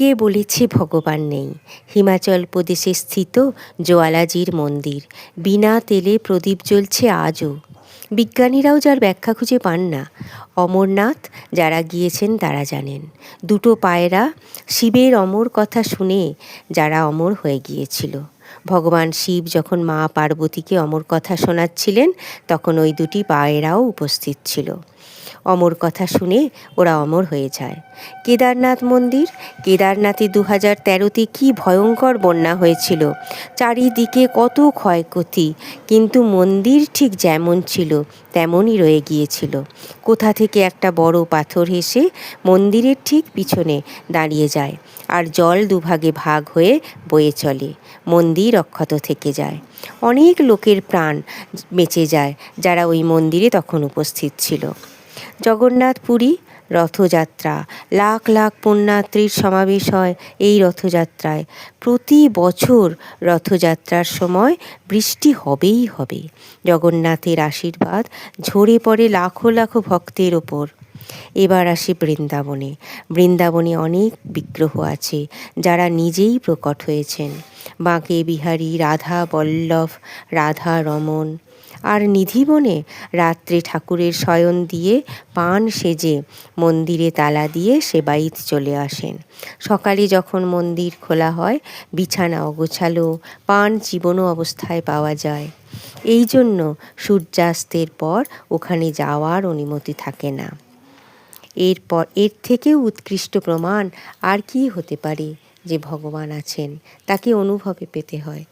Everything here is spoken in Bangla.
কে বলেছে ভগবান নেই? হিমাচল প্রদেশে স্থিত জোয়ালাজির মন্দির, বিনা তেলে প্রদীপ জ্বলছে আজও। বিজ্ঞানীরাও যার ব্যাখ্যা খুঁজে পান না। অমরনাথ যারা গিয়েছেন তারা জানেন। দুটো পায়রা, শিবের অমর কথা শুনে যারা অমর হয়ে গিয়েছিল। ভগবান শিব যখন মা পার্বতীকে অমর কথা শোনাচ্ছিলেন, তখন ওই দুটি পায়রাও উপস্থিত ছিল। অমর কথা শুনে ওরা অমর হয়ে যায়। কেদারনাথ মন্দির, কেদারনাথে 2013-তে কী ভয়ঙ্কর বন্যা হয়েছিল, চারিদিকে কত ক্ষয়ক্ষতি, কিন্তু মন্দির ঠিক যেমন ছিল তেমনই রয়ে গিয়েছিল। কোথা থেকে একটা বড় পাথর হেসে মন্দিরের ঠিক পিছনে দাঁড়িয়ে যায়, আর জল দুভাগে ভাগ হয়ে বয়ে চলে। মন্দির অক্ষত থেকে যায়। অনেক লোকের প্রাণ বেঁচে যায় যারা ওই মন্দিরে তখন উপস্থিত ছিল। জগন্নাথ পুরী রথযাত্রা, লাখ লাখ পুণ্যার্থীর সমাবেশ হয় এই রথযাত্রায়। প্রতি বছর রথযাত্রার সময় বৃষ্টি হবেই হবে। জগন্নাথের আশীর্বাদ ঝরে পড়ে লাখো লাখো ভক্তের ওপর। এবার আসি বৃন্দাবনে। বৃন্দাবনে অনেক বিগ্রহ আছে যারা নিজেই প্রকট হয়েছেন। বাঁকে বিহারী, রাধা বল্লভ, রাধা রমন। আর নিধিবনে রাত্রে ঠাকুরের শয়ন দিয়ে পান সেজে মন্দিরে তালা দিয়ে সেবাইত চলে আসেন। সকালে যখন মন্দির খোলা হয়, বিছানা অগোছালো, পান চিবনো অবস্থায় পাওয়া যায়। এই জন্য সূর্যাস্তের পর ওখানে যাওয়ার অনুমতি থাকে না। এর থেকেও উৎকৃষ্ট প্রমাণ আর কি হতে পারে যে ভগবান আছেন? তাকে অনুভবে পেতে হয়।